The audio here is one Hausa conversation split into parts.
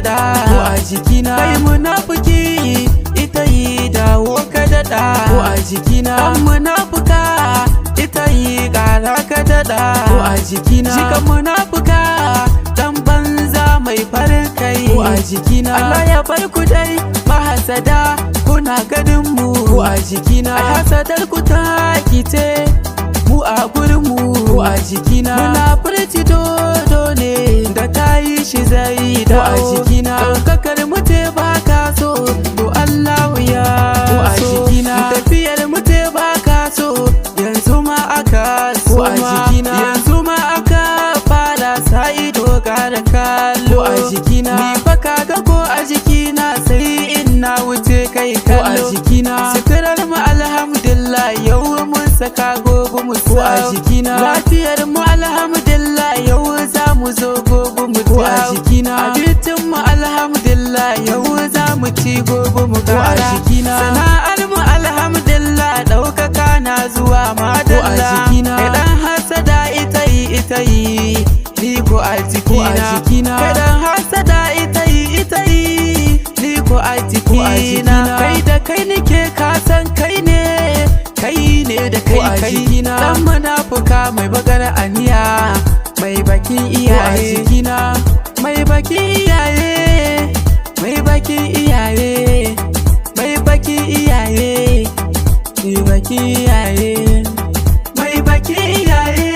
daɗa ko a jikina. Kai munafiki ita yi dawo ka daɗa ko a jikina. Kan munafuka ita yi ƙara ka daɗa ko a jikina. Shikan munafuka dan banza mai farin kai ko a jikina. Allah ya bar ku dai mahasada kuna ganin mu ko a jikina. Hasadar ku ta kice mu a gurin mu ko a jikina. Munafurci dodo ne da ta yi shi zai dawo ko a jikina. Ɗaukakar mutu ba ka so to Allah ya ko a jikina. Tafiyar mutu ba ka so yanzu ma aka so ko a jikina. Yanzu ma aka fara sa ido gara kallo ko a jikina. Ni fa kaga ko a jikina sai ina wuce kai kallo ko a jikina. Sitirar mu alhamdulillah yau mun saka gobe mu ko a jikina. Lafiyar mu alhamdulillah yau za mu zo gobe mu ko a jikina. Abincin mu alhamdulillah yau za mu ci gobe mu ko a jikina. Sana'ar mu alhamdulillah ɗaukaka na zuwa madalla ko a jikina. Idan hasada ita yi ni ko a jikina. Idan hasada ita yi ni ko a jikina. Kai da kai nike ka san kai ne da kai dan munafuka mai bagana aniya mai bakin iyaye mai bakin iyaye mai bakin iyaye mai bakin iyaye mai bakin iyaye mai bakin iyaye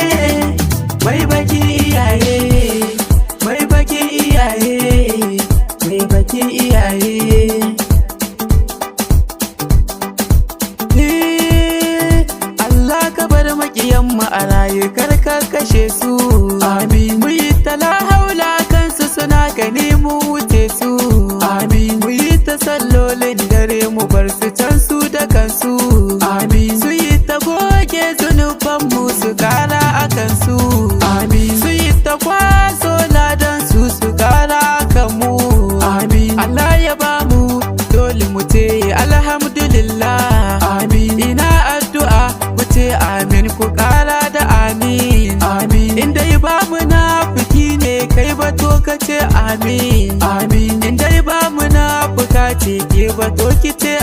mai bakin iyaye mai bakin iyaye mai bakin iyaye. Makiyanmu a raye karka kashe su amin. Mu yi tala haula kansu suna gani mu wuce su amin. Mu yi ta sallolin dare mu bar su can su da kansu amin. Su yi ta goge zunubanmu su kara a kansu amin. Su yi ta kwaso ladan su kara a kanmu amin. Allah ya bamu dole mu ce alhamdulillah amin. Ina addu'a mu ce amin ku kara da amin amin. Inda ba munafiki ne kai ba to ka ce amin amin. Inda ba munafuka ce ke ba to ki ce